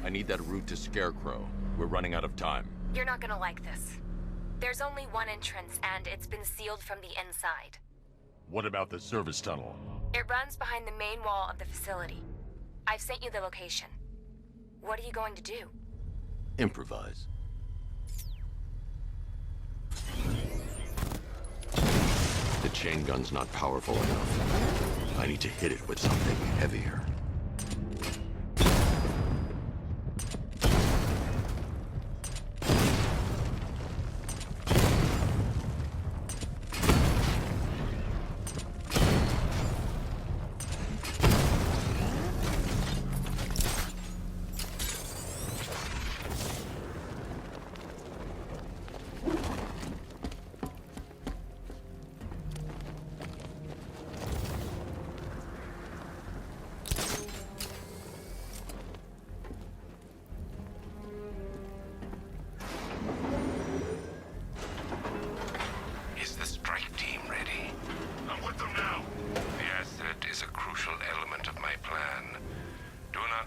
I need that route to Scarecrow. We're running out of time. You're not gonna like this. There's only one entrance, and it's been sealed from the inside. What about the service tunnel? It runs behind the main wall of the facility. I've sent you the location. What are you going to do? Improvise. The chain gun's not powerful enough. I need to hit it with something heavier.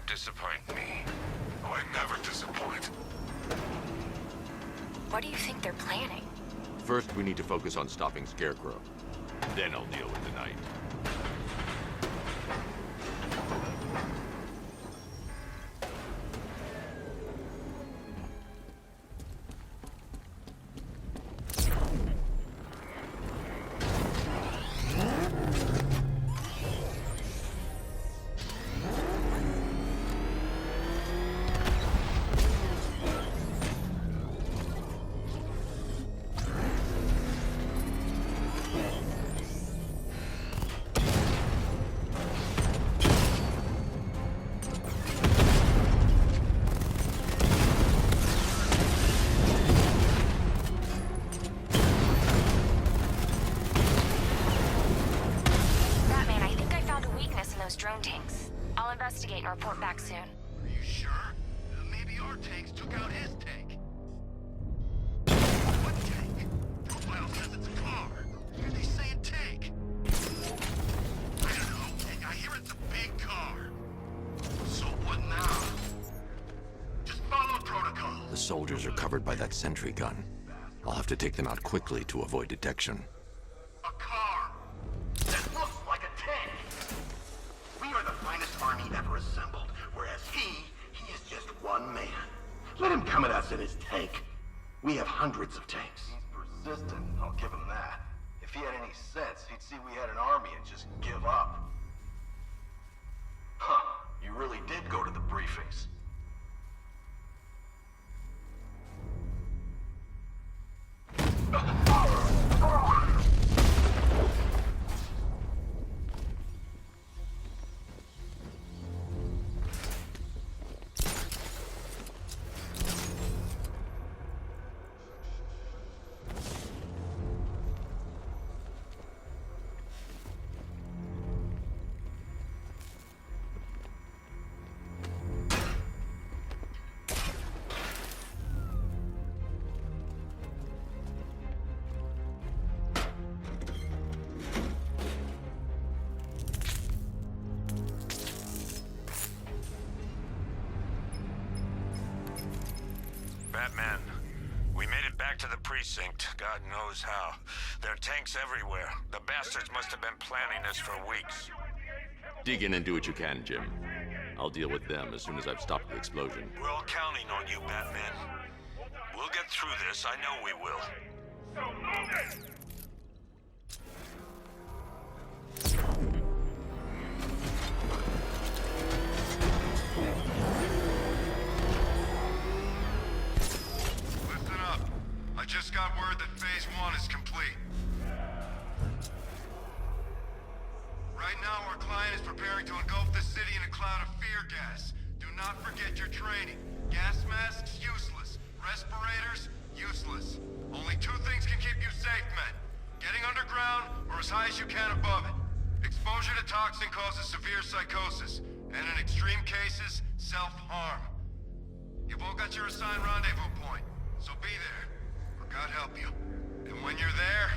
Disappoint me. Oh, I never disappoint. What do you think they're planning? First, we need to focus on stopping Scarecrow. Then I'll deal with the night. Drone tanks. I'll investigate and report back soon. Are you sure? Maybe our tanks took out his tank. What tank? Profile says it's a car. Why are they saying tank? I don't know. I hear it's a big car. So what now? Just follow protocol. The soldiers are covered by that sentry gun. I'll have to take them out quickly to avoid detection. A car. That looks like a tank. We are the finest army ever assembled, whereas he is just one man. Let him come at us in his tank. We have hundreds of tanks. He's persistent, I'll give him that. If he had any sense, he'd see we had an army and just give up. Huh, you really did go to the briefings. Batman, we made it back to the precinct, God knows how. There are tanks everywhere. The bastards must have been planning this for weeks. Dig in and do what you can, Jim. I'll deal with them as soon as I've stopped the explosion. We're all counting on you, Batman. We'll get through this, I know we will. So move it! Listen up. I just got word that Phase 1 is complete. Right now, our client is preparing to engulf the city in a cloud of fear gas. Do not forget your training. Gas masks, useless. Respirators, useless. Only two things can keep you safe, men. Getting underground, or as high as you can above it. Exposure to toxin causes severe psychosis, and in extreme cases, self-harm. You've all got your assigned rendezvous point, so be there, or God help you. And when you're there,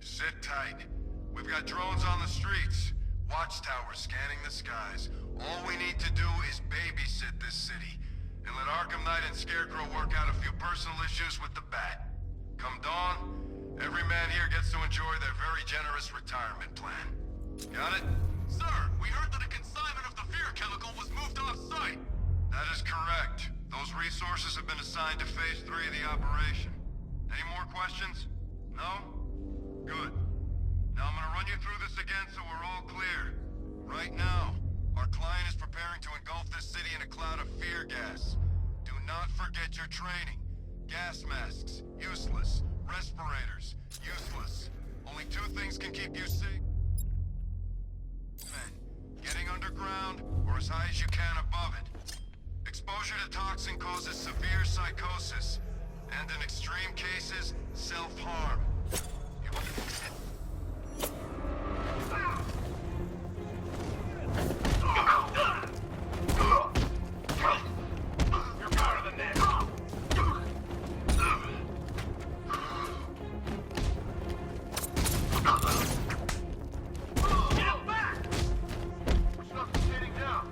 sit tight. We've got drones on the streets. Watchtowers scanning the skies. All we need to do is babysit this city, and let Arkham Knight and Scarecrow work out a few personal issues with the Bat. Come dawn, every man here gets to enjoy their very generous retirement plan. Got it? Sir, we heard that a consignment of the fear chemical was moved off-site. That is correct. Those resources have been assigned to Phase 3 of the operation. Any more questions? No? Good. Now I'm gonna run you through this again so we're all clear. Right now, our client is preparing to engulf this city in a cloud of fear gas. Do not forget your training. Gas masks, useless. Respirators, useless. Only two things can keep you safe. Men, getting underground or as high as you can above it. Exposure to toxin causes severe psychosis, and in extreme cases, self-harm. You're better than that. Get him back! We're stuck sitting down.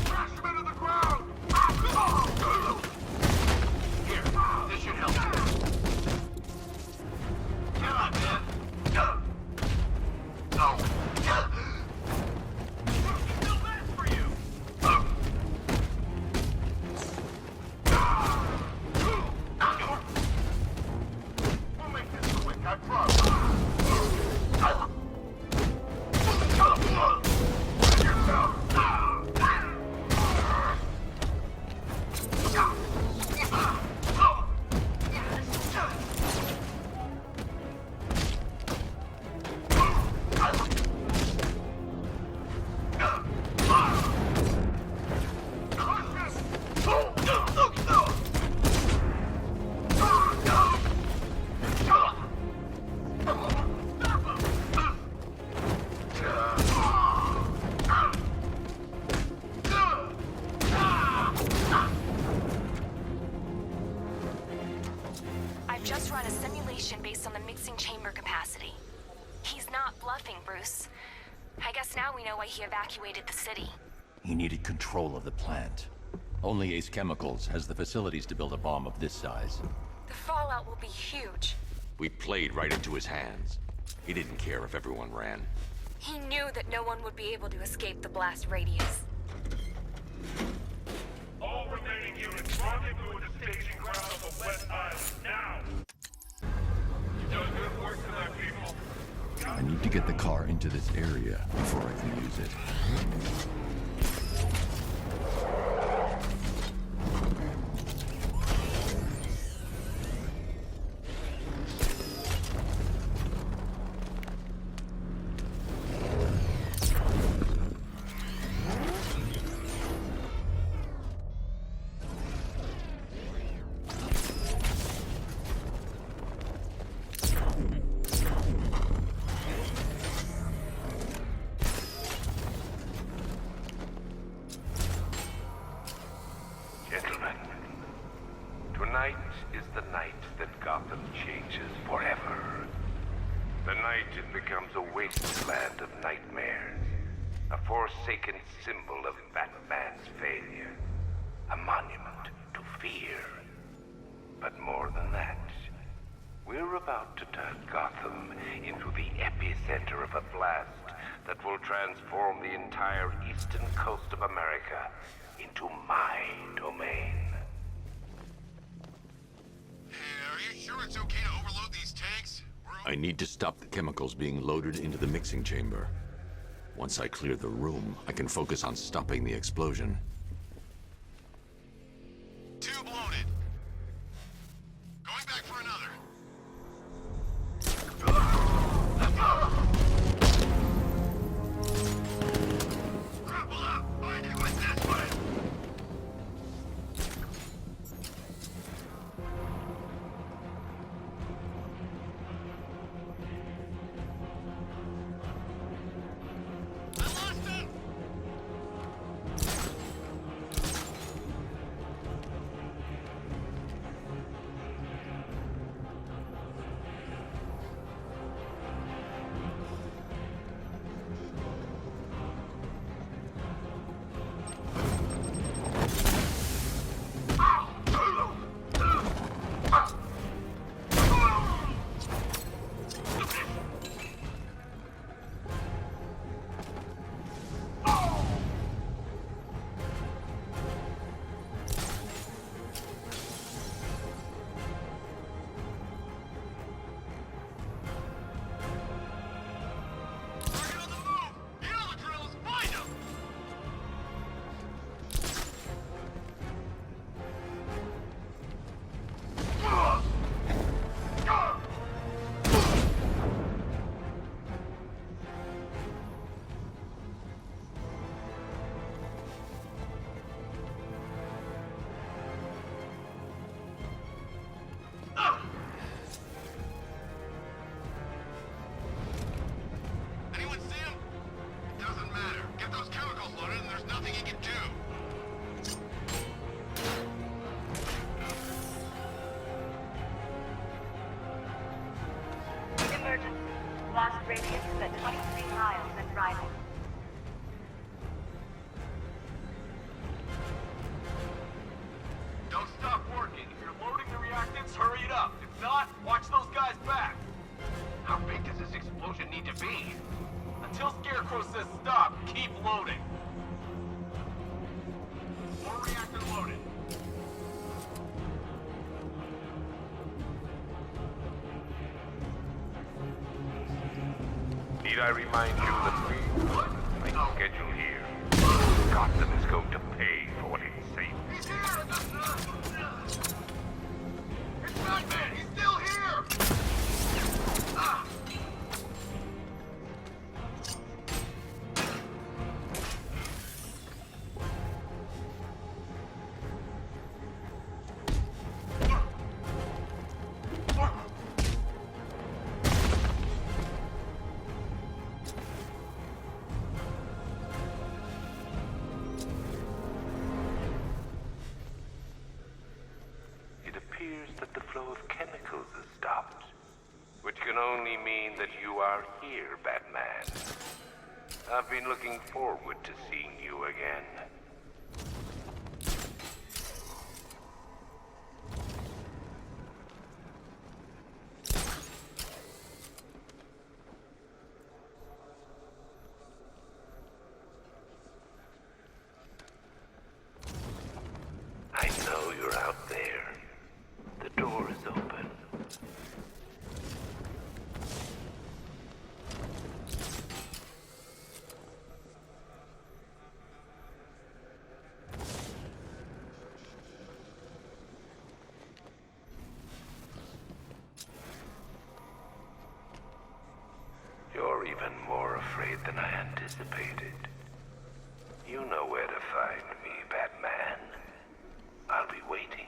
Crash him into the ground! Here, this should help. Come on, man. Still bad for you. We'll make this quick, I promise. I've just run a simulation based on the mixing chamber capacity. He's not bluffing, Bruce. I guess now we know why he evacuated the city. He needed control of the plant. Only Ace Chemicals has the facilities to build a bomb of this size. The fallout will be huge. We played right into his hands. He didn't care if everyone ran. He knew that no one would be able to escape the blast radius. All remaining units rendezvous at the staging ground of the West Island now. You've done good work tonight, people. I need to get the car into this area before I can use it. Gentlemen, tonight is the night that Gotham changes forever. The night it becomes a wasteland of nightmares, a forsaken symbol of Batman's failure, a monument to fear. But more than that, we're about to turn Gotham into the epicenter of a blast that will transform the entire eastern coast of America into my domain. Hey, are you sure it's okay to overload these tanks? I need to stop the chemicals being loaded into the mixing chamber. Once I clear the room, I can focus on stopping the explosion. Tube loaded. Going back for another. Grapple up. Find it with this way. I lost him! blast radius is at 23 miles and rising. Don't stop working. If you're loading the reactants, hurry it up. If not, watch those guys back. How big does this explosion need to be? Until Scarecrow says stop, keep loading. More reactor loaded. Need I remind you that my schedule here, Gotham is going to pay for what it's saying. He's here! It's Batman! He's still here! Ah! It appears that the flow of chemicals has stopped, which can only mean that you are here, Batman. I've been looking forward to seeing you again. I know you're out there. The door is open. You're even more afraid than I anticipated. You know where to find me, Batman. I'll be waiting.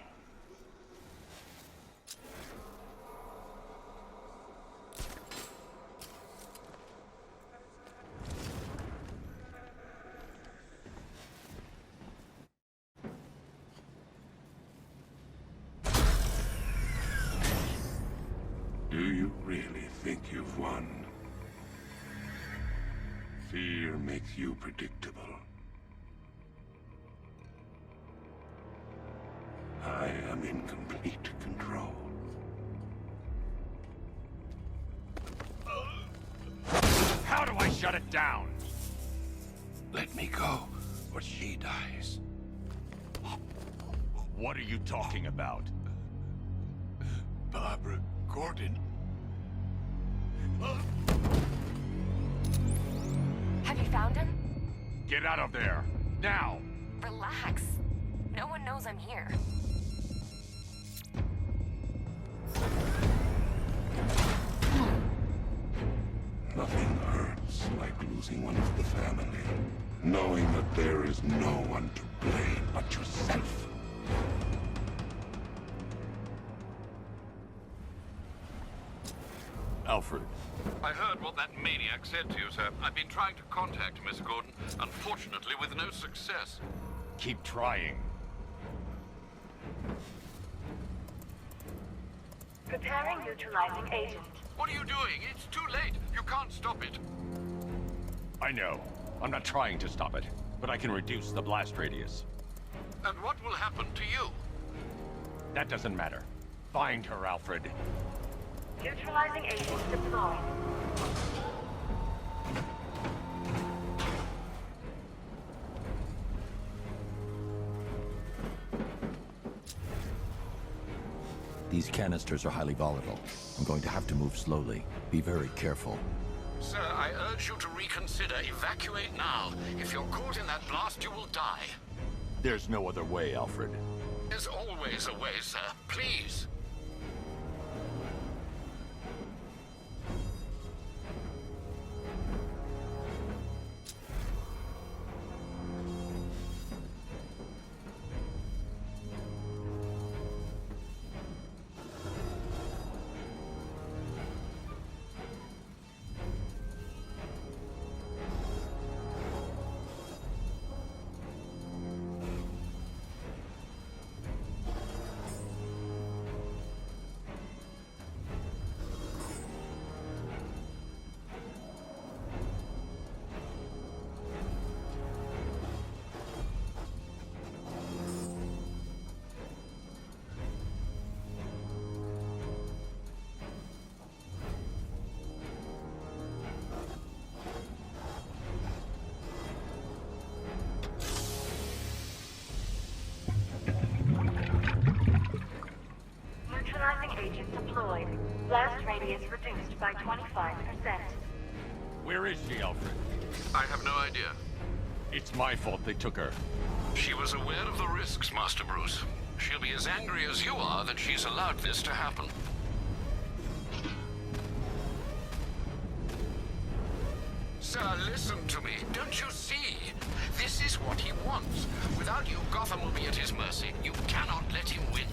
Do you really think you've won? Fear makes you predictable. I am in complete control. How do I shut it down? Let me go, or she dies. What are you talking about? Barbara Gordon. Have you found him? Get out of there! Now! Relax. No one knows I'm here. Nothing hurts like losing one of the family. Knowing that there is no one to blame but yourself. Alfred. I heard what that maniac said to you, sir. I've been trying to contact Miss Gordon, unfortunately with no success. Keep trying. Preparing neutralizing agent. What are you doing? It's too late. You can't stop it. I know. I'm not trying to stop it, but I can reduce the blast radius. And what will happen to you? That doesn't matter. Find her, Alfred. Neutralizing agent deployed. These canisters are highly volatile. I'm going to have to move slowly. Be very careful. Sir, I urge you to reconsider. Evacuate now. If you're caught in that blast, you will die. There's no other way, Alfred. There's always a way, sir. Please. agent deployed. Blast radius reduced by 25%. Where is she, Alfred? I have no idea. It's my fault they took her. She was aware of the risks, Master Bruce. She'll be as angry as you are that she's allowed this to happen. Sir, listen to me. Don't you see? This is what he wants. Without you, Gotham will be at his mercy. You cannot let him win.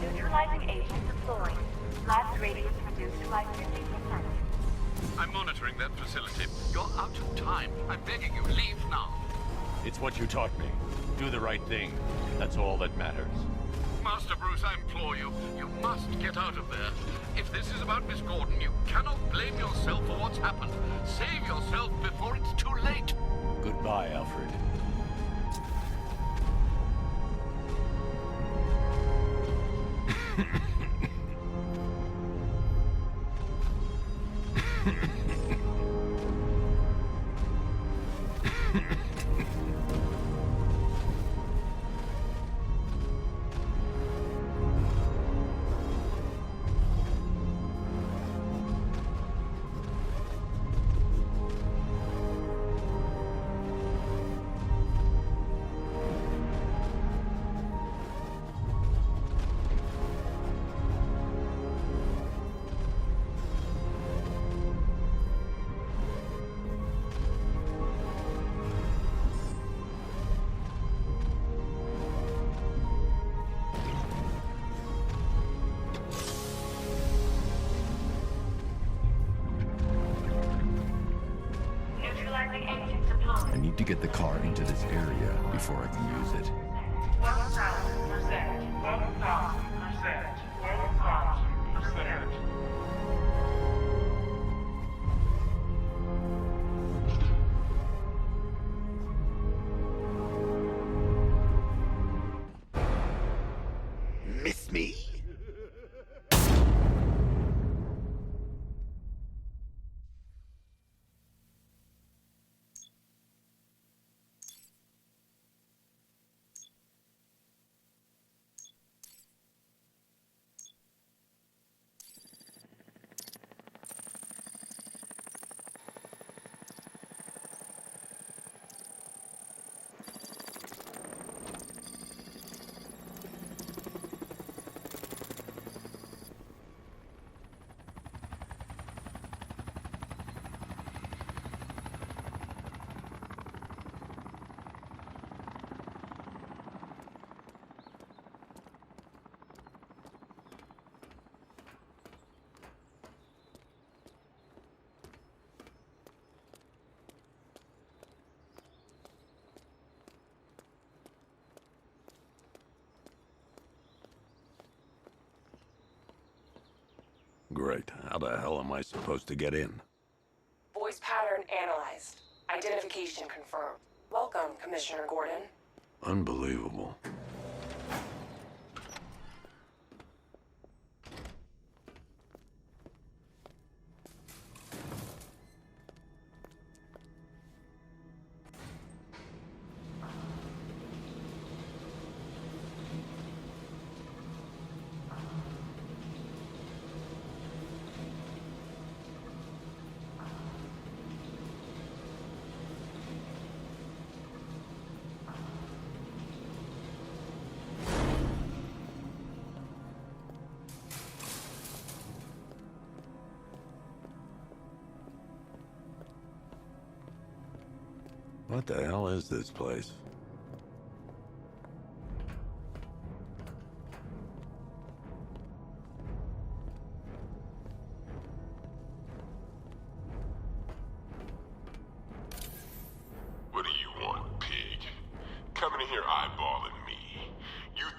Neutralizing agent deployed. Blast radius reduced by 50%. I'm monitoring that facility. You're out of time. I'm begging you, leave now. It's what you taught me. Do the right thing. That's all that matters. Master Bruce, I implore you, you must get out of there. If this is about Miss Gordon, you cannot blame yourself for what's happened. Save yourself before it's too late. Goodbye, Alfred. Neutralizing agent deployed. I need to get the car into this area before I can use it. 1,000%. 1,000%. 1,000%. Miss me? Great. How the hell am I supposed to get in? Voice pattern analyzed. Identification confirmed. Welcome, Commissioner Gordon. Unbelievable. What the hell is this place?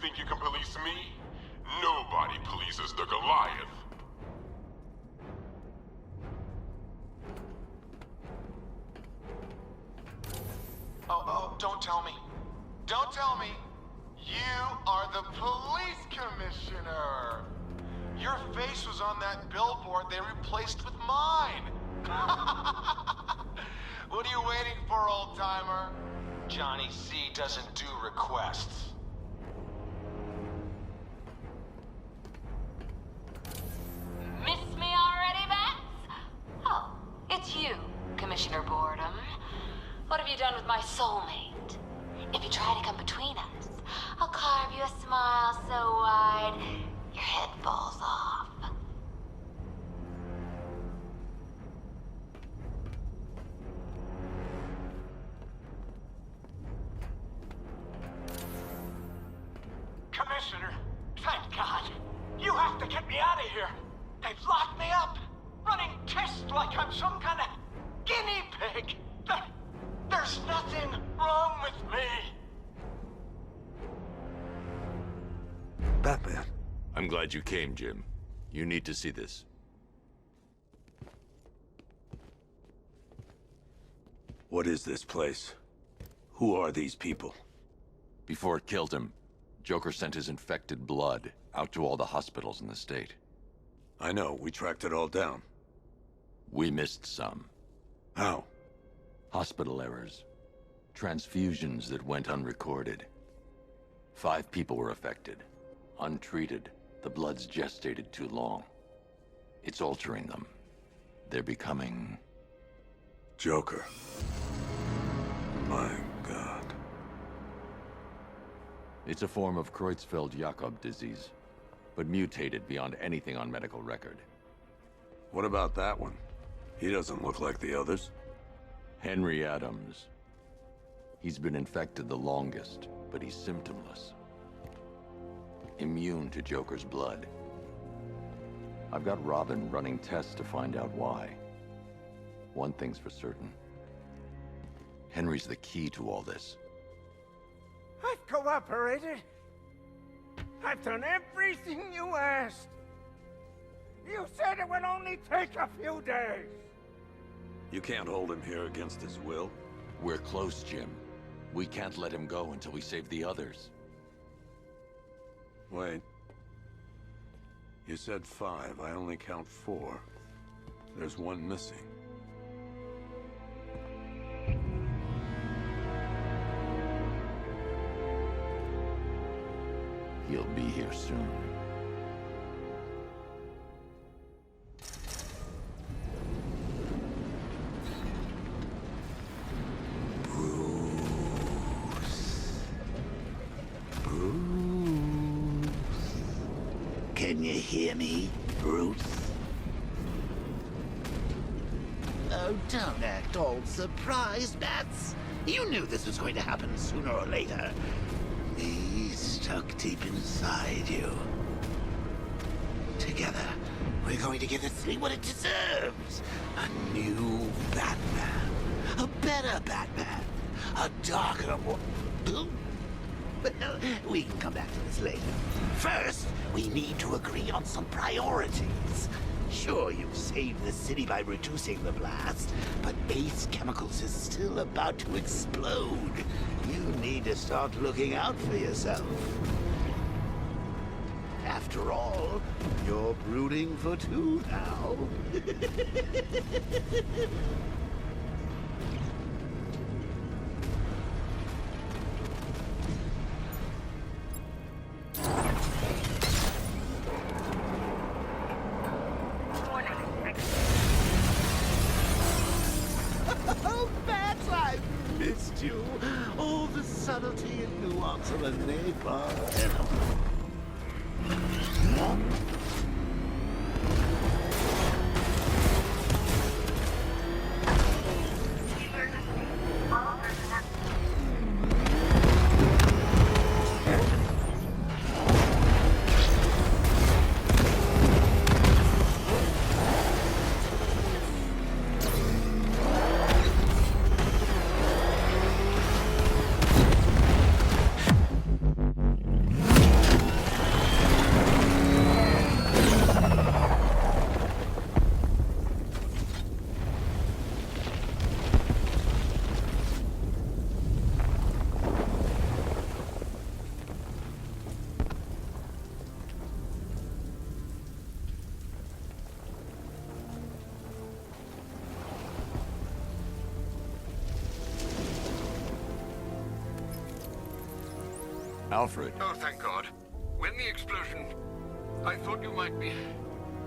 think you can police me? Nobody polices the Goliath. Oh, don't tell me. Don't tell me. You are the police commissioner. Your face was on that billboard they replaced with mine. What are you waiting for, old-timer? Johnny C doesn't do requests. Miss me already, Bats? Oh, it's you, Commissioner Boredom. What have you done with my soulmate? If you try to come between us, I'll carve you a smile so wide, your head falls off. Commissioner, thank God. You have to get me out of here. They've locked me up, running tests like I'm some kind of guinea pig. There's nothing wrong with me. Batman. I'm glad you came, Jim. You need to see this. What is this place? Who are these people? Before it killed him, Joker sent his infected blood out to all the hospitals in the state. I know, we tracked it all down. We missed some. How? Hospital errors. Transfusions that went unrecorded. 5 people were affected. Untreated, the blood's gestated too long. It's altering them. They're becoming... Joker. My God. It's a form of Creutzfeldt-Jakob disease, but mutated beyond anything on medical record. What about that one? He doesn't look like the others. Henry Adams. He's been infected the longest, but he's symptomless. Immune to Joker's blood. I've got Robin running tests to find out why. One thing's for certain. Henry's the key to all this. I've cooperated. I've done everything you asked. You said it would only take a few days. You can't hold him here against his will. We're close, Jim. We can't let him go until we save the others. Wait. You said 5. I only count 4. There's one missing. He'll be here soon. Can you hear me, Bruce? Oh, don't act all surprised, Bats. You knew this was going to happen sooner or later. He's stuck deep inside you. Together, we're going to give the city what it deserves. A new Batman. A better Batman. A darker one. Well, we can come back to this later. First, we need to agree on some priorities. Sure, you've saved the city by reducing the blast, but Ace Chemicals is still about to explode. You need to start looking out for yourself. After all, you're brooding for 2 now. Oh, Bats, I've missed you. All the subtlety and nuance of a napalm. Alfred. Oh, thank God. When the explosion... I thought you might be...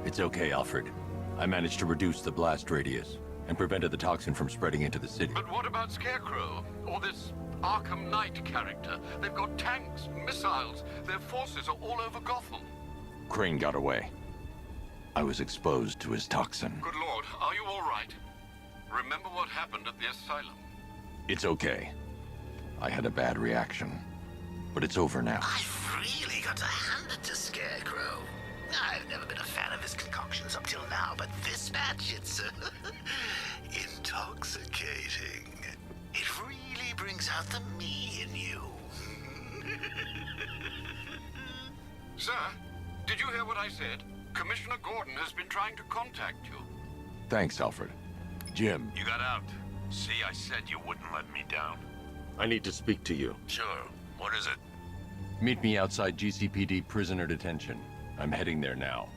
It's okay, Alfred. I managed to reduce the blast radius and prevented the toxin from spreading into the city. But what about Scarecrow? Or this Arkham Knight character? They've got tanks, missiles. Their forces are all over Gotham. Crane got away. I was exposed to his toxin. Good Lord, are you all right? Remember what happened at the asylum? It's okay. I had a bad reaction. But it's over now. I've really got to hand it to Scarecrow. I've never been a fan of his concoctions up till now, but this batch, it's intoxicating. It really brings out the me in you. Sir, did you hear what I said? Commissioner Gordon has been trying to contact you. Thanks, Alfred. Jim. You got out. See, I said you wouldn't let me down. I need to speak to you. Sure. What is it? Meet me outside GCPD prisoner detention. I'm heading there now.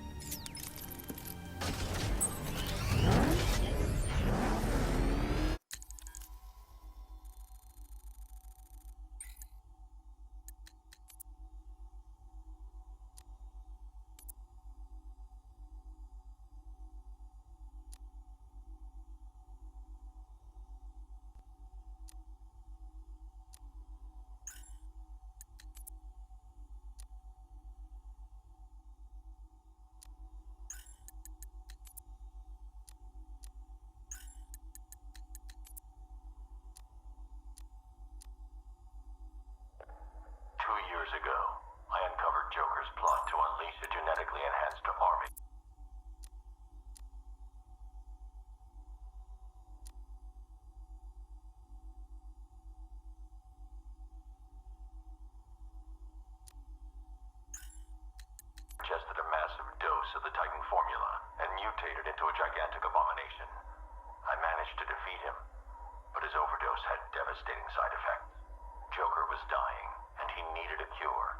Ago, I uncovered Joker's plot to unleash a genetically enhanced army. Ingested a massive dose of the Titan formula and mutated into a gigantic abomination. I managed to defeat him, but his overdose had devastating side effects. Joker was dying, and he needed a cure.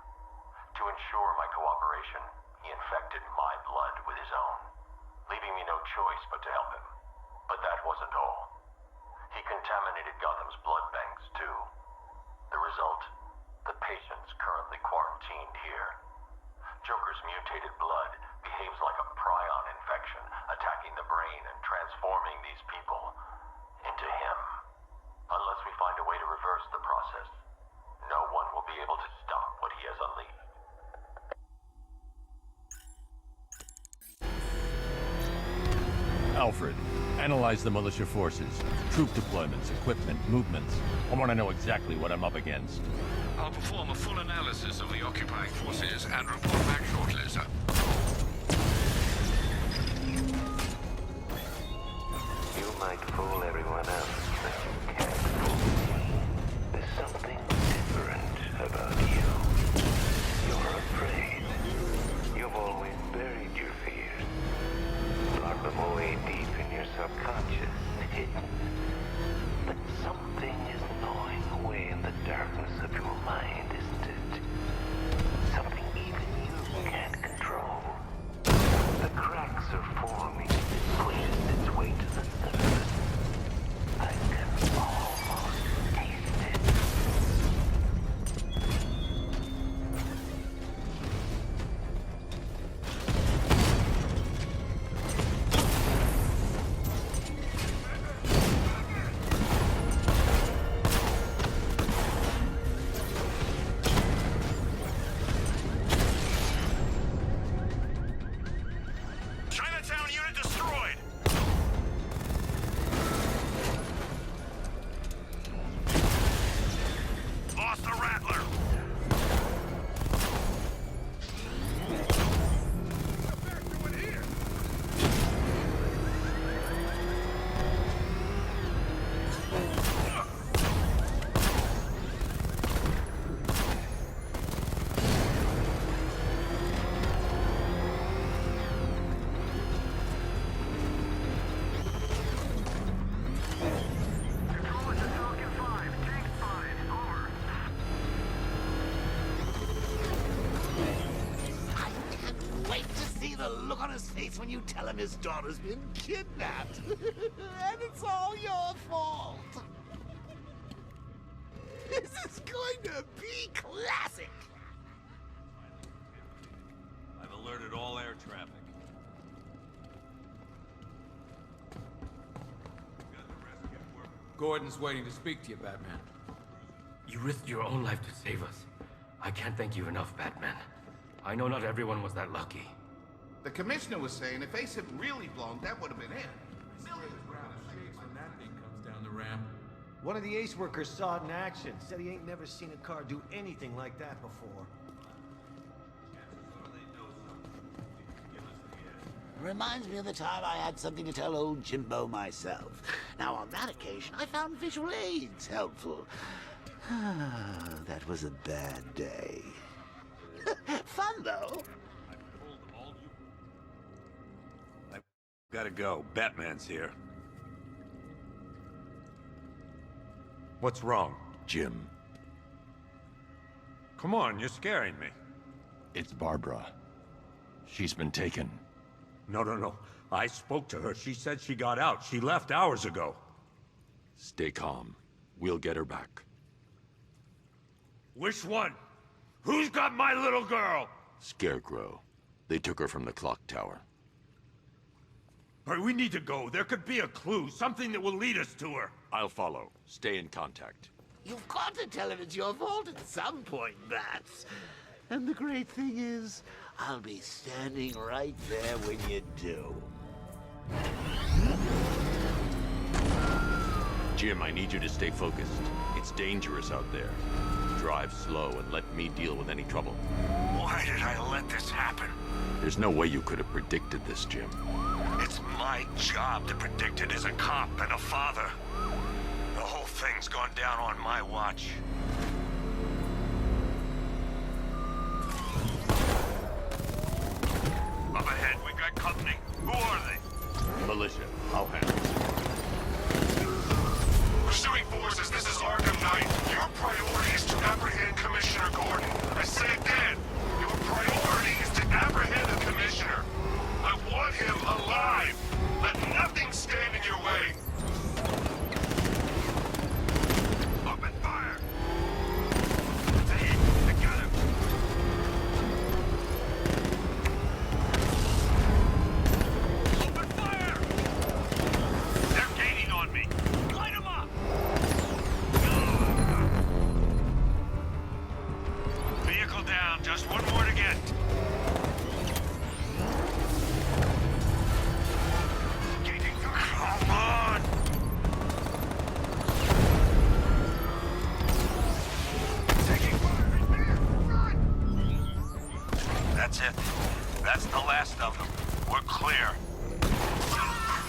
To ensure my cooperation, he infected my blood with his own, leaving me no choice but to help him. But that wasn't all. He contaminated Gotham's blood banks, too. The result? The patient's currently quarantined here. Joker's mutated blood behaves like a prion infection, attacking the brain and transforming these people into him. Unless we find a way to reverse the process, no one will be able to stop what he has unleashed. Alfred, analyze the militia forces, troop deployments, equipment, movements. I want to know exactly what I'm up against. I'll perform a full analysis of the occupying forces and report back shortly, sir. You might fool everyone else, but you can't fool me. There's something different about you. You're afraid. You've always buried your fears. Locked them away deep in your subconscious, hidden. But something is gnawing away in the darkness of your mind, isn't it? Something even you can't control. The cracks are forming. It pushes its way to the surface. I can almost taste it. Chinatown unit destroyed! Lost the Rattler! Look on his face when you tell him his daughter's been kidnapped. And it's all your fault. This is going to be classic. I've alerted all air traffic. Gordon's waiting to speak to you, Batman. You risked your own life to save us. I can't thank you enough, Batman. I know not everyone was that lucky. The commissioner was saying if Ace had really blown, that would have been it. When that thing comes down the ramp. One of the Ace workers saw it in action. Said he ain't never seen a car do anything like that before. Reminds me of the time I had something to tell old Jimbo myself. Now, on that occasion, I found visual aids helpful. That was a bad day. Fun, though. I've gotta go. Batman's here. What's wrong? Jim. Come on, you're scaring me. It's Barbara. She's been taken. No. I spoke to her. She said she got out. She left hours ago. Stay calm. We'll get her back. Which one? Who's got my little girl? Scarecrow. They took her from the clock tower. All right, we need to go. There could be a clue, something that will lead us to her. I'll follow. Stay in contact. You've got to tell him it's your fault at some point, Bats. And the great thing is, I'll be standing right there when you do. Jim, I need you to stay focused. It's dangerous out there. Drive slow and let me deal with any trouble. Why did I let this happen? There's no way you could have predicted this, Jim. It's my job to predict it as a cop and a father. The whole thing's gone down on my watch. Up ahead, we got company. Who are they? Militia. I'll handle it. Pursuing forces, this is Arkham Knight. Your priority is to apprehend Commissioner Gordon. I say again, your priority is to apprehend the Commissioner. I want him alive. Let nothing stand in your way. Open fire! I got him. Open fire! They're gaining on me. Light them up! Vehicle down, just one more to get. Come on! Taking fire! Run! That's it. That's the last of them. We're clear.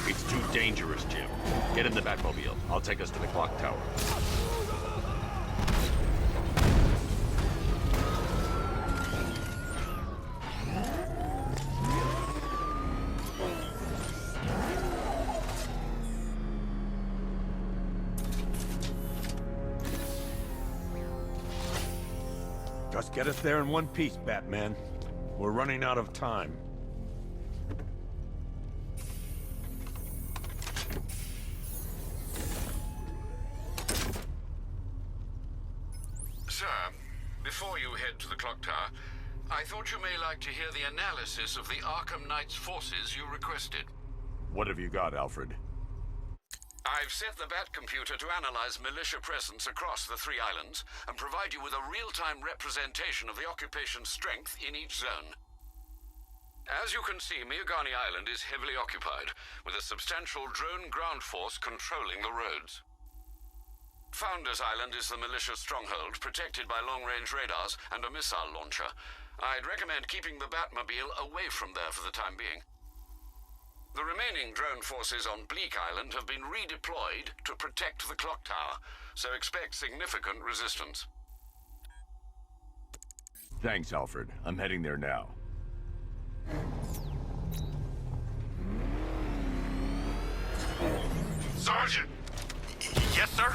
It's too dangerous, Jim. Get in the Batmobile. I'll take us to the clock tower. Just get us there in one piece, Batman. We're running out of time. Sir, before you head to the clock tower, I thought you may like to hear the analysis of the Arkham Knight's forces you requested. What have you got, Alfred? I've set the Bat computer to analyze militia presence across the 3 islands and provide you with a real-time representation of the occupation's strength in each zone. As you can see, Miagani Island is heavily occupied, with a substantial drone ground force controlling the roads. Founders Island is the militia stronghold, protected by long-range radars and a missile launcher. I'd recommend keeping the Batmobile away from there for the time being. The remaining drone forces on Bleak Island have been redeployed to protect the clock tower, so expect significant resistance. Thanks, Alfred. I'm heading there now. Sergeant! Yes, sir?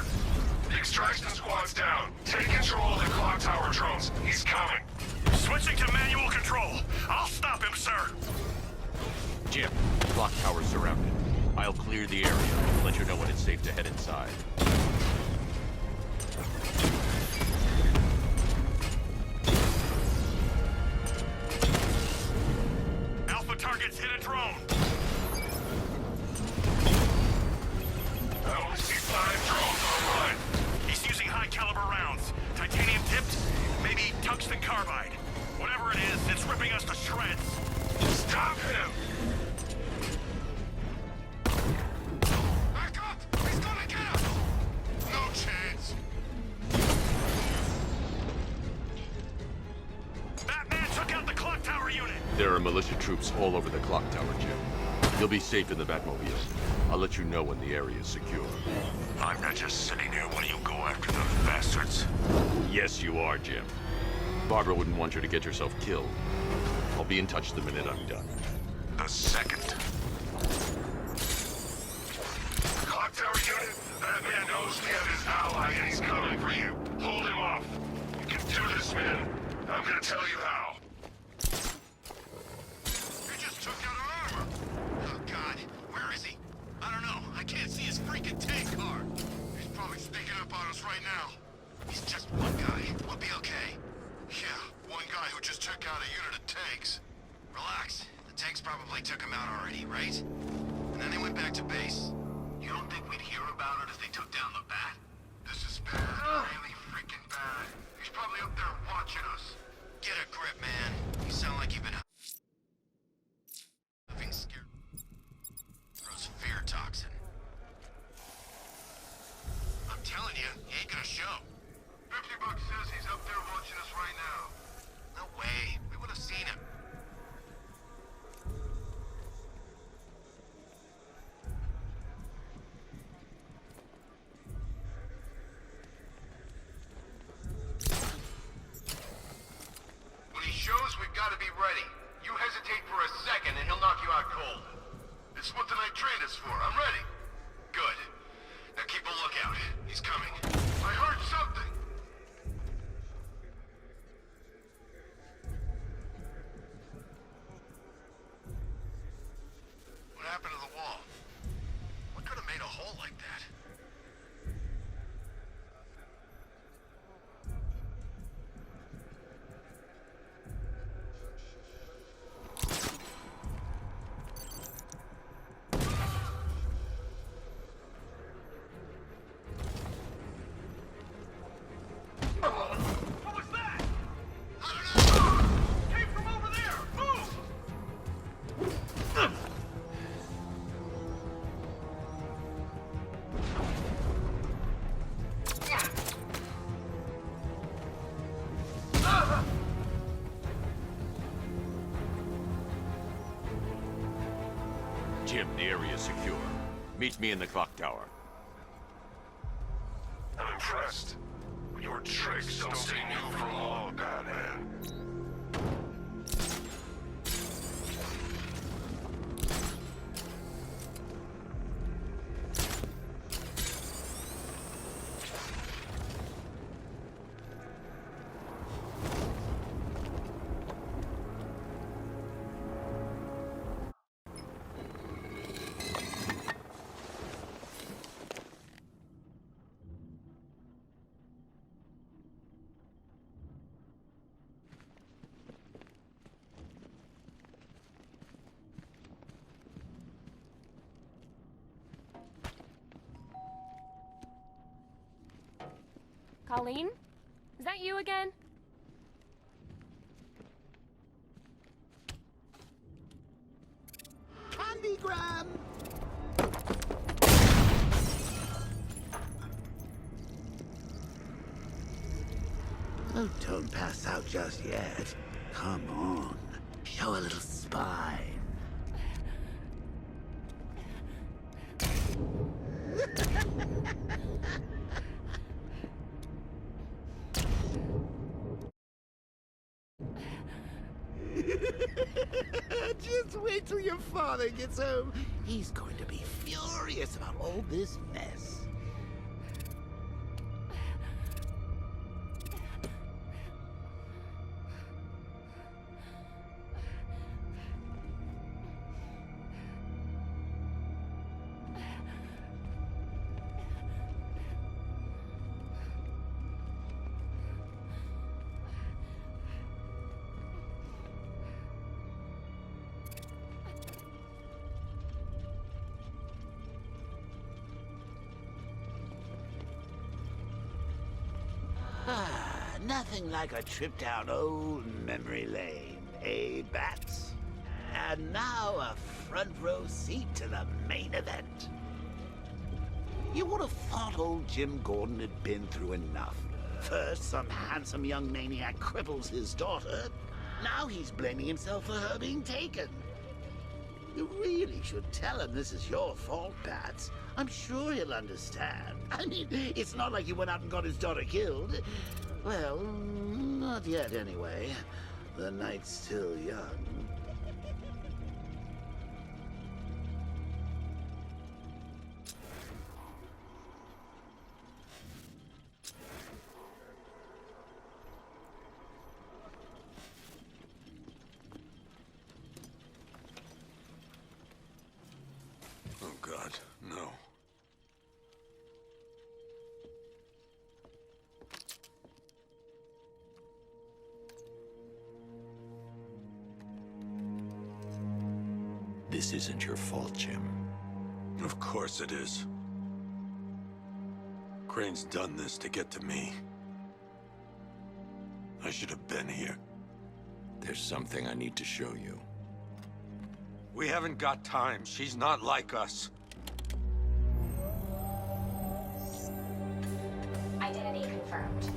The extraction squad's down. Take control of the clock tower drones. He's coming. Switching to manual control. I'll stop him, sir. Jim, clock tower's surrounded. I'll clear the area and let you know when it's safe to head inside. hit a drone. I only see 5 drones online. He's using high-caliber rounds. Titanium tipped? Maybe tungsten carbide. Whatever it is, it's ripping us to shreds. Stop him! Back up! He's gonna get us! No chance. Batman took out the clock tower unit! There are militia troops all over the clock tower, Jim. You'll be safe in the Batmobile. I'll let you know when the area is secure. I'm not just sitting here while you go after those bastards. Yes, you are, Jim. Barbara wouldn't want you to get yourself killed. I'll be in touch the minute I'm done. The second. Clock tower unit, that man knows we have his ally and he's coming for you. Hold him off. You can do this, man. I'm gonna tell you how. He just took out our armor. Oh, God. Where is he? I don't know. I can't see his freaking tank car. He's probably sneaking up on us right now. He's just one guy. We'll be okay. Yeah, one guy who just took out a unit of tanks. Relax. The tanks probably took him out already, right? And then they went back to base. You don't think we'd hear about it if they took down the Bat? This is bad. Really freaking bad. He's probably up there watching us. Get a grip, man. You sound like you've been having SCARECROW'S fear toxin. I'm telling you, he ain't gonna show. 50 bucks says he's up there watching us right now. No way. We would have seen him. When he shows, we've got to be ready. You hesitate for a second and he'll knock you out cold. This is what the night train is for. I'm ready. Good. Now keep a lookout. He's coming. I heard something. What happened to the wall? What could have made a hole like that? What was that? I don't know! Came from over there! Move! Jim, the area is secure. Meet me in the clock tower. I'm impressed. Your tricks don't stay new for long, Batman. Colleen? Is that you again? Candygram! Oh, don't pass out just yet. Come on. Show a little spine. Just wait till your father gets home. He's going to be furious about all this mess. Nothing like a trip down old memory lane, eh, Bats? And now a front row seat to the main event. You would have thought old Jim Gordon had been through enough. First, some handsome young maniac cripples his daughter. Now he's blaming himself for her being taken. You really should tell him this is your fault, Bats. I'm sure he'll understand. I mean, it's not like you went out and got his daughter killed. Well, not yet anyway. The night's still young. Oh, God, no. This isn't your fault, Jim. Of course it is. Crane's done this to get to me. I should have been here. There's something I need to show you. We haven't got time. She's not like us. Identity confirmed.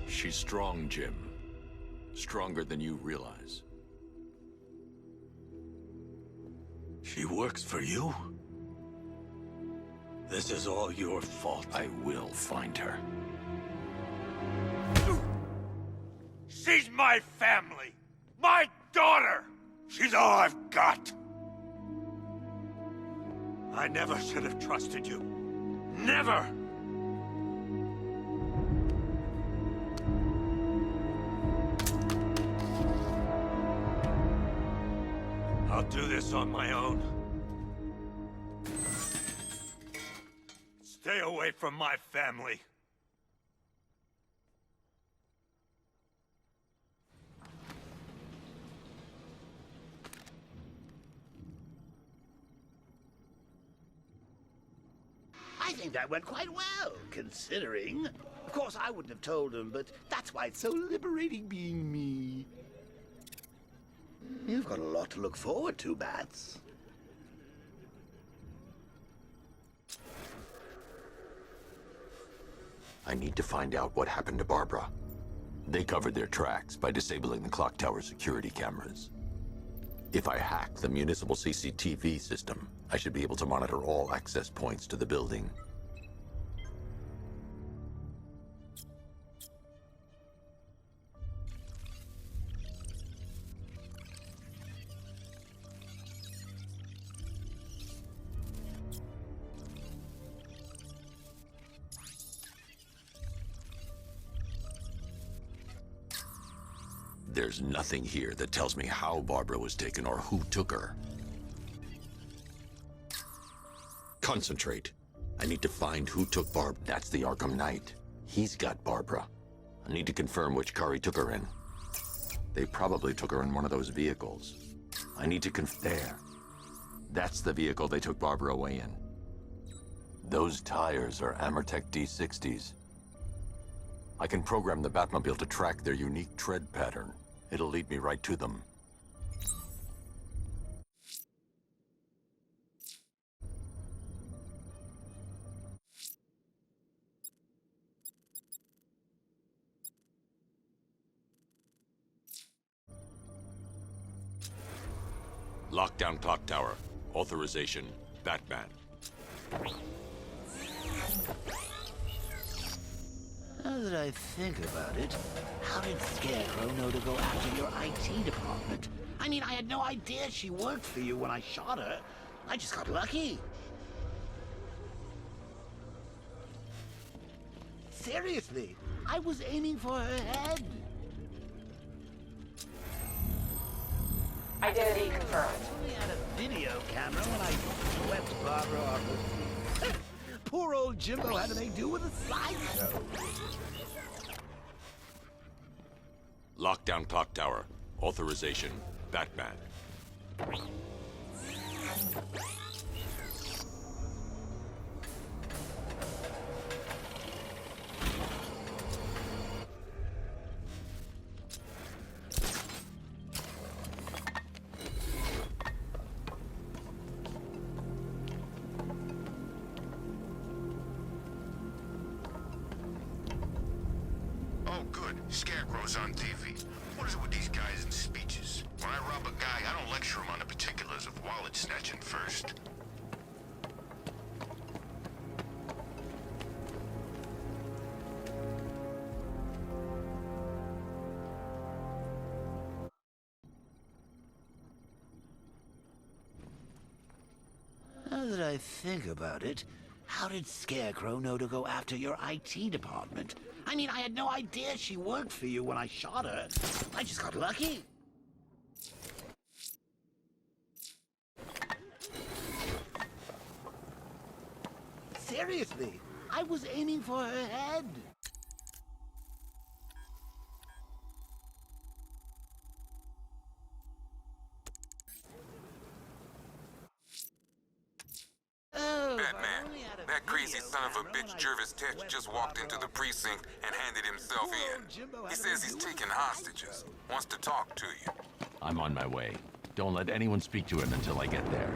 She's strong, Jim. Stronger than you realize. She works for you? This is all your fault. I will find her. She's my family! My daughter! She's all I've got! I never should have trusted you. Never! I'll do this on my own. Stay away from my family. I think that went quite well, considering. Of course, I wouldn't have told him, but that's why it's so liberating being me. You've got a lot to look forward to, Bats. I need to find out what happened to Barbara. They covered their tracks by disabling the clock tower security cameras. If I hack the municipal CCTV system, I should be able to monitor all access points to the building. There's nothing here that tells me how Barbara was taken or who took her. Concentrate. I need to find who took Barb. That's the Arkham Knight. He's got Barbara. I need to confirm which car he took her in. They probably took her in one of those vehicles. I need to there. That's the vehicle they took Barbara away in. Those tires are Amertech D60s. I can program the Batmobile to track their unique tread pattern. It'll lead me right to them. Lockdown clock tower. Authorization, Batman. Now that I think about it, how did Scarecrow know to go after your IT department? I mean, I had no idea she worked for you when I shot her. I just got lucky. Seriously, I was aiming for her head. Identity confirmed. I only had a video camera when I swept Barbara off her feet. Poor old Jimbo had to make do with a slideshow. Lockdown clock tower. Authorization, Batman. Oh, good. Scarecrow's on TV. What is it with these guys and speeches? When I rob a guy, I don't lecture him on the particulars of wallet snatching first. Now that I think about it, how did Scarecrow know to go after your IT department? I mean, I had no idea she worked for you when I shot her. I just got lucky. Seriously, I was aiming for her head. Batman, that crazy son of a bitch Tech just walked into the precinct and handed himself in. He says he's taking hostages. Wants to talk to you. I'm on my way. Don't let anyone speak to him until I get there.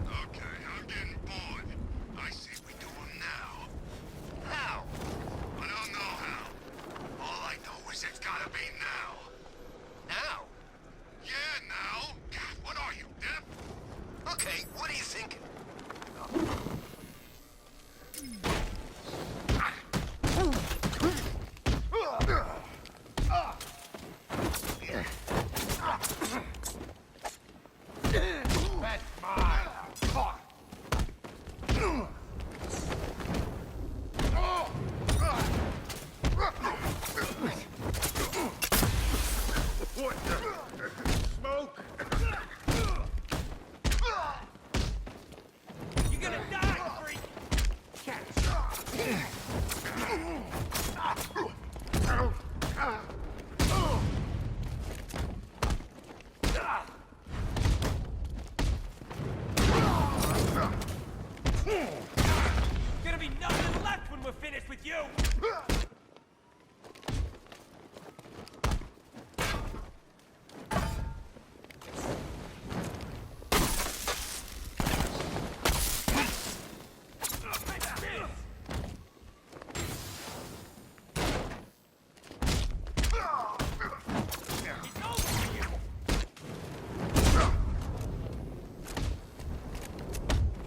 Okay, I'm getting bored. I say we do them now. How? I don't know how. All I know is it's gotta be now. Now? Yeah, now. God, what are you, deaf? Okay, what are you thinking? That's mine. What the? Smoke? You're gonna die, freak! Gonna be nothing left when we're finished with you!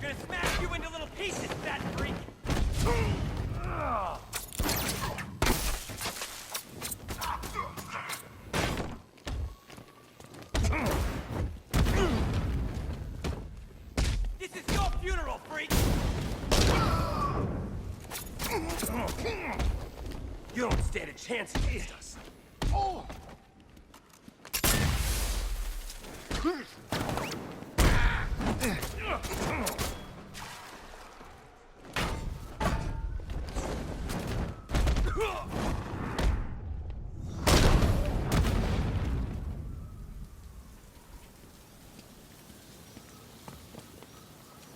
Gonna smash you into little pieces, fat freak! This is your funeral, freak! You don't stand a chance against us. Oh!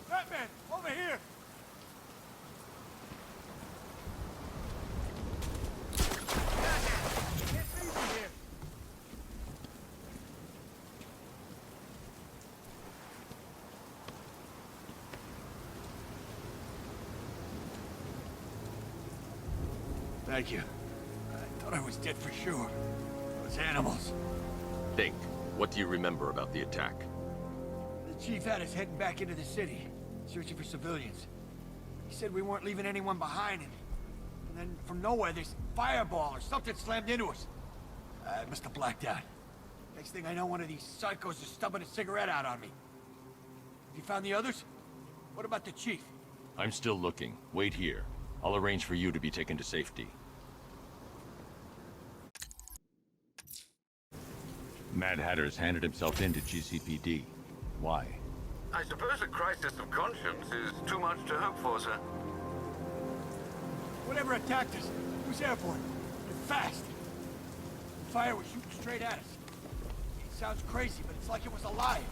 Batman, over here! Can't see from here. Thank you. I thought I was dead for sure. Those animals. Think. What do you remember about the attack? The chief had us heading back into the city, searching for civilians. He said we weren't leaving anyone behind, and then from nowhere, this fireball or something slammed into us. I must have blacked out. Next thing I know, one of these psychos is stubbing a cigarette out on me. Have you found the others? What about the chief? I'm still looking. Wait here. I'll arrange for you to be taken to safety. Mad Hatter's handed himself in to GCPD. Why? I suppose a crisis of conscience is too much to hope for, sir. Whatever attacked us, It was airborne. And fast. The fire was shooting straight at us. It sounds crazy, but it's like it was alive.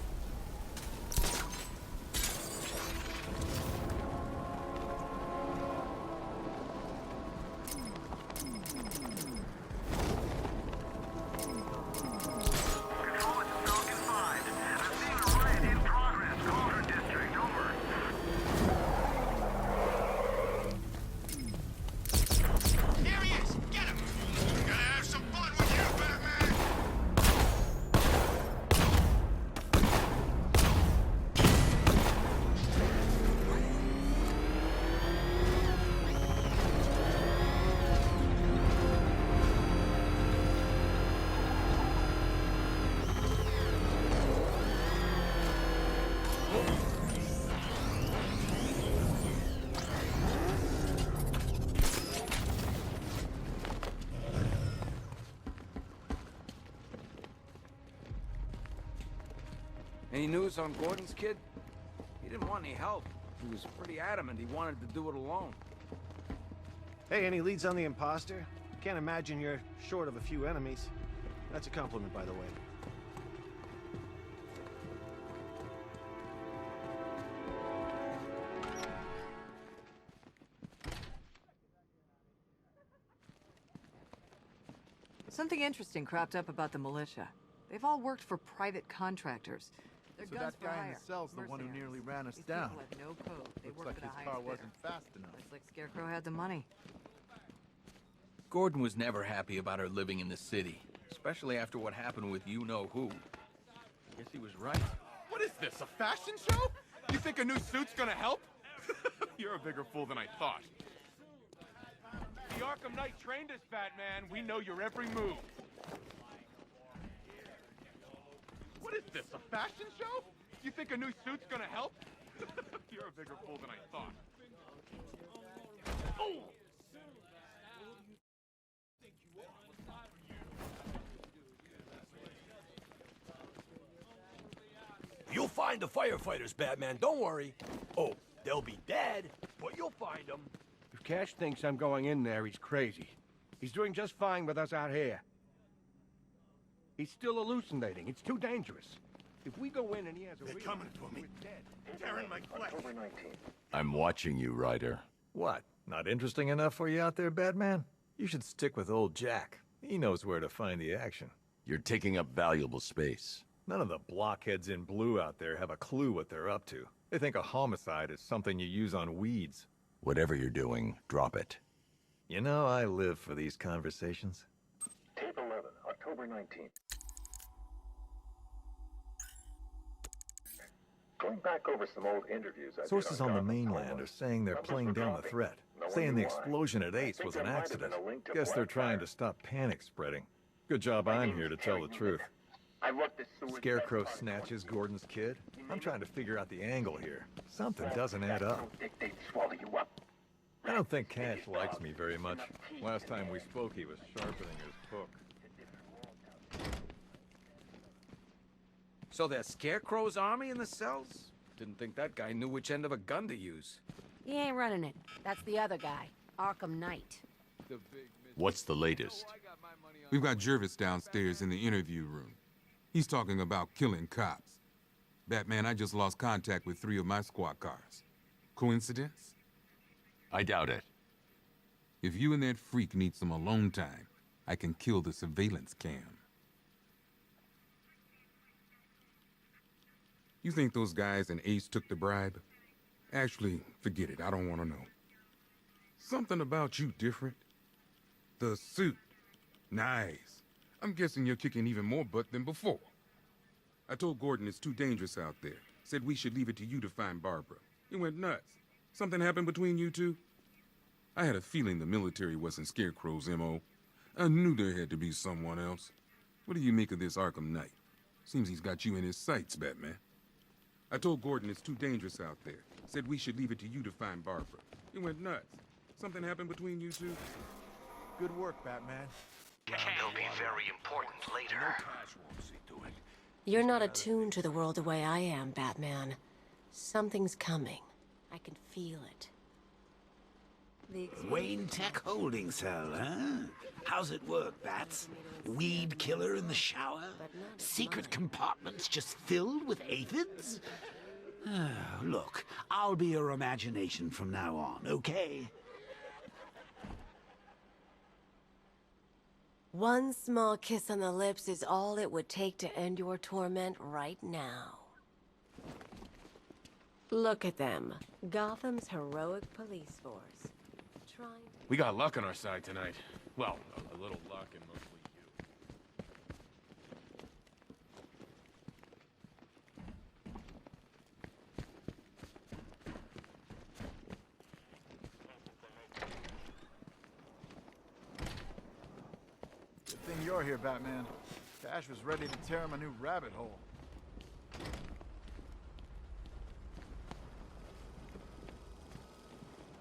Any news on Gordon's kid? He didn't want any help. He was pretty adamant he wanted to do it alone. Hey, any leads on the imposter? Can't imagine you're short of a few enemies. That's a compliment, by the way. Something interesting cropped up about the militia. They've all worked for private contractors. They're So guns that for guy in hire. the cell's the one who nearly ran us These down. people have no code. They Looks work like for the his highest car bidder. wasn't fast enough. Looks like Scarecrow had the money. Gordon was never happy about her living in the city, especially after what happened with you-know-who. I guess he was right. What is this, a fashion show? You think a new suit's gonna help? You're a bigger fool than I thought. The Arkham Knight trained us, Batman. We know your every move. What is this, a fashion show? You think a new suit's gonna help? You're a bigger fool than I thought. Oh! You'll find the firefighters, Batman, don't worry. Oh, they'll be dead, but you'll find them. If Cash thinks I'm going in there, he's crazy. He's doing just fine with us out here. He's still hallucinating. It's too dangerous. If we go in and he has a... They're coming for me. Tearing my flesh. I'm watching you, Ryder. What? Not interesting enough for you out there, Batman? You should stick with old Jack. He knows where to find the action. You're taking up valuable space. None of the blockheads in blue out there have a clue what they're up to. They think a homicide is something you use on weeds. Whatever you're doing, drop it. You know, I live for these conversations. Tape 11, October 19th. Going back over some old interviews I did Sources on the Gotham, mainland are saying they're numbers playing were down the dropping. threat, No one saying knew the why. explosion at I Ace think was there an might have been accident. a link to Guess they're trying Blackfire. to stop panic spreading. Good job I'm here to tell the truth. I worked this sewage Scarecrow mess snatches Gordon's kid? I'm trying to figure out the angle here. Something doesn't add up. They'd swallow you up. I don't think Cash likes me very much. Last time we spoke, he was sharpening his hook. So there's Scarecrow's army in the cells? Didn't think that guy knew which end of a gun to use. He ain't running it. That's the other guy, Arkham Knight. What's the latest? We've got Jervis downstairs in the interview room. He's talking about killing cops. Batman, I just lost contact with 3 of my squad cars. Coincidence? I doubt it. If you and that freak need some alone time, I can kill the surveillance cam. You think those guys in Ace took the bribe? Actually, forget it. I don't want to know. Something about you different. The suit. Nice. I'm guessing you're kicking even more butt than before. I told Gordon it's too dangerous out there. Said we should leave it to you to find Barbara. He went nuts. Something happened between you two? I had a feeling the military wasn't Scarecrow's M.O. I knew there had to be someone else. What do you make of this Arkham Knight? Seems he's got you in his sights, Batman. I told Gordon it's too dangerous out there. Said we should leave it to you to find Barbara. He went nuts. Something happened between you two? Good work, Batman. It'll be very important later. You're not attuned to the world the way I am, Batman. Something's coming. I can feel it. Wayne Tech holding cell, huh? How's it work, Bats? Weed killer in the shower? Secret compartments just filled with aphids? Look, I'll be your imagination from now on, okay? One small kiss on the lips is all it would take to end your torment right now. Look at them. Gotham's heroic police force. We got luck on our side tonight. Well, a little luck and mostly Good thing you're here, Batman. Cash was ready to tear him a new rabbit hole.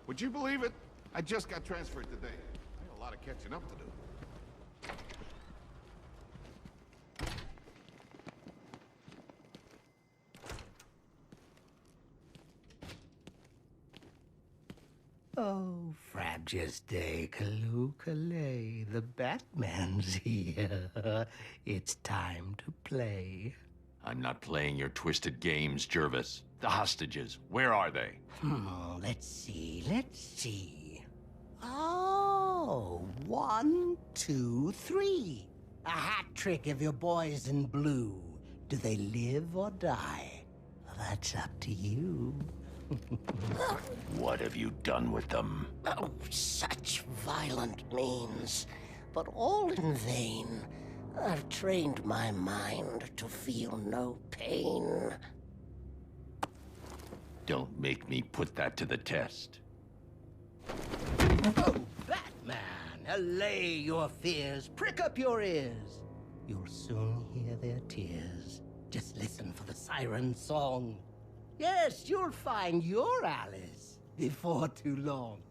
Would you believe it? I just got transferred today. I got a lot of catching up to do. Oh, Frabjous Kaloo, the Batman's here. It's time to play. I'm not playing your twisted games, Jervis. The hostages, where are they? Let's see. Oh, 1, 2, 3. A hat trick of your boys in blue. Do they live or die? That's up to you. What have you done with them? Oh, such violent means, but all in vain. I've trained my mind to feel no pain. Don't make me put that to the test. Oh, Batman, allay your fears, prick up your ears. You'll soon hear their tears. Just listen for the siren song. Yes, you'll find your Alice before too long.